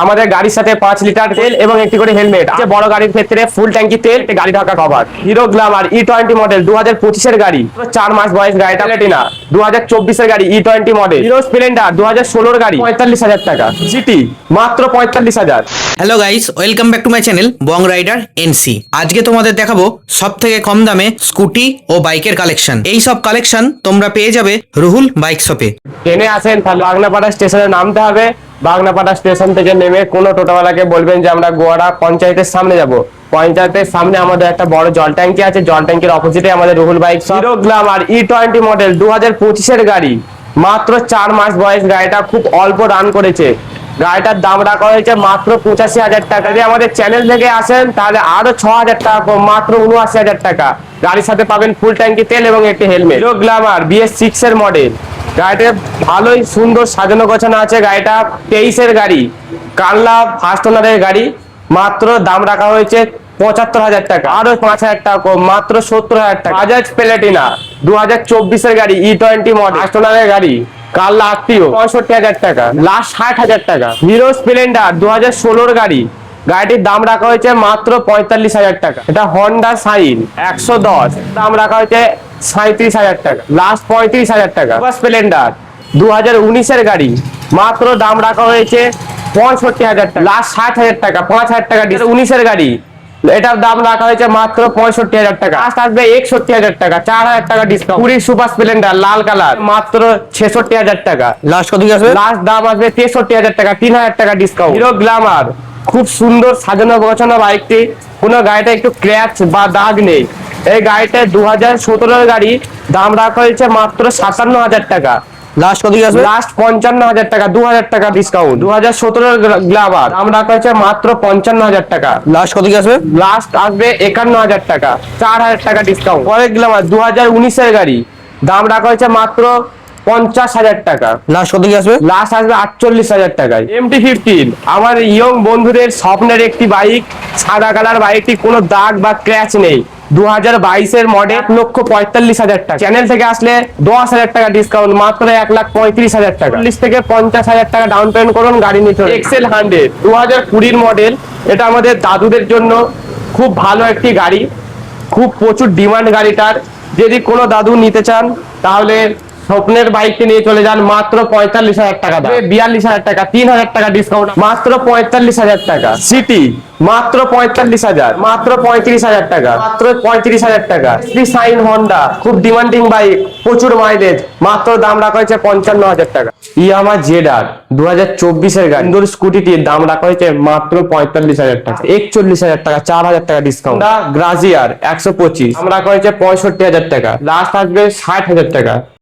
আমাদের গাড়ির সাথে 5 লিটার তেল এবং একটি করে হেলমেট আছে। বড় গাড়ির ক্ষেত্রে ফুল ট্যাঙ্কি তেল, গাড়ি Dhaka cover. Hero Glamour E20 model 2025 এর গাড়ি, 4 মাস বয়স গাড়িটা। প্লাটিনা 2024 এর গাড়ি E20 মডেল। হিরো স্প্লেন্ডার 2016 এর গাড়ি 45,000 টাকা। জিটি মাত্র 45,000। Hello guys, welcome back to my channel Bong Rider NC. আজকে তোমাদের দেখাবো সব থেকে কম দামে স্কুটি ও বাইকের কালেকশন। এই সব কালেকশন তোমরা পেয়ে যাবে রুহুল বাইক শপে। ট্রেনে আসেন তাহলে বাগনাপাড়া স্টেশনে নামতে হবে। বাগনাপাড়া স্টেশন থেকে নেমে কোনো টোটোওয়ালাকে বলবেন যে আমরা গোয়াড়া পঞ্চায়েতের সামনে যাব। পঞ্চায়েতের সামনে আমাদের একটা বড় জল ট্যাঙ্কি আছে, জল ট্যাঙ্কির অপোজিটে আমাদের Ruhul bike. Hero Glamour E20 model 2025 এর গাড়ি, মাত্র 4 মাস বয়স গাড়িটা, খুব অল্প রান করেছে। গাড়িটার দাম রাখা হয়েছে মাত্র 85,000 টাকা। যদি আমাদের চ্যানেল থেকে আসেন তাহলে আরো 6,000 টাকা কম, মাত্র 79,000 টাকা। গাড়ির সাথে পাবেন ফুল ট্যাঙ্কি তেল এবং একটি হেলমেট। হিরো গ্ল্যামার BS6 এর মডেল, গাড়িটা ভালোই সুন্দর সাজানো গোছানো আছে। গাড়িটা 23 এর গাড়ি, কানলা ফার্স্ট ওনারের গাড়ি, মাত্র দাম রাখা হয়েছে 75,000 টাকা। আরো 5,000 টাকা কম, মাত্র 70,000 টাকা। বাজাজ প্লাটিনা 2024 এর গাড়ি E20 মডেল, ফার্স্ট ওনারের গাড়ি, কানলা আত্মীয়, 65,000 টাকা, লাস্ট 60,000 টাকা। হিরো স্প্লেন্ডার 2016 গাড়ি, গাড়িটির দাম রাখা হয়েছে মাত্র 45,000 টাকা। এটা হন্ডা সাইন 110, দাম রাখা হয়েছে 37,000 টাকা, লাস্ট 35,000 টাকা। স্প্লেন্ডার 2019 এর গাড়ি, মাত্র দাম রাখা হয়েছে 65,000 টাকা, লাস্ট 60,000 টাকা, 5,000 টাকা। 19 এর গাড়ি, এটার দাম রাখা হয়েছে মাত্র 65,000 টাকা, লাস্ট আসবে 61,000 টাকা, 4,000 টাকা ডিসকাউন্ট। 20 সুপার স্প্লেন্ডার লাল কালার, মাত্র 66,000 টাকা, লাস্ট কত কি আসবে? লাস্ট দাম আসবে 63,000 টাকা, 3,000 টাকা ডিসকাউন্ট। হিরো গ্ল্যামার খুব সুন্দর সাজানো গোছানো বাইকটি, কোনো গাড়িটা একটু ক্র্যাচ বা দাগ নেই। এই গাড়িটা 2017 এর গাড়ি, দাম রাখা হয়েছে মাত্র 57,000 টাকা, লাস্ট কত কি আসবে? লাস্ট 55,000 টাকা, 2,000 টাকা ডিসকাউন্ট। 2017 এর গ্ল্যামার, দাম রাখা হয়েছে মাত্র 55,000 টাকা, লাস্ট কত কি আসবে? লাস্ট আসবে 51,000 টাকা, 4,000 টাকা ডিসকাউন্ট। পরের গ্ল্যামার 2019 এর গাড়ি, দাম রাখা হয়েছে মাত্র 50,000 টাকা, লাস্ট কত কি আসবে? লাস্ট আসবে 48,000 টাকায়। MT-15 আমার ইয়ং বন্ধুদের স্বপ্নের একটি বাইক, সাদা কালার বাইকটি, কোনো দাগ বা ক্র্যাচ নেই। 2022 এর মডেল, 1,45,000 টাকা। চ্যানেল থেকে আসলে 10,000 টাকা ডিসকাউন্ট, মাত্র 1,35,000 টাকা। 40 থেকে 50,000 টাকা ডাউন পেমেন্ট করুন, গাড়ি নিতে হবে। XL 100 2020 মডেল, এটা আমাদের দাদুদের জন্য খুব ভালো একটি গাড়ি, খুব প্রচুর ডিমান্ড গাড়িটার। যদি কোনো দাদু নিতে চান তাহলে স্বপ্নের বাইকটি নিয়ে চলে যান, মাত্র 45,000 টাকা দাম, 42,000 টাকা, 3,000 টাকা ডিসকাউন্ট, মাত্র 45,000 টাকা। সিটি মাত্র 45,000, মাত্র 35,000 টাকা, মাত্র 35,000 টাকা। সাইন হন্ডা খুব ডিমান্ডিং বাইক, প্রচুর মাইলেজ, মাত্র দাম রাখা হয়েছে 55,000 টাকা। ইয়ামাহা ZR 2024 এর গাড়ি, সুন্দর স্কুটিটির দাম রাখা হয়েছে মাত্র 45,000 টাকা, 41,000 টাকা, 4,000 টাকা ডিসকাউন্ট। গ্রাজিয়ার 125, দাম রাখা হয়েছে 65,000 টাকা, লাস্ট আসবে 60,000 টাকা।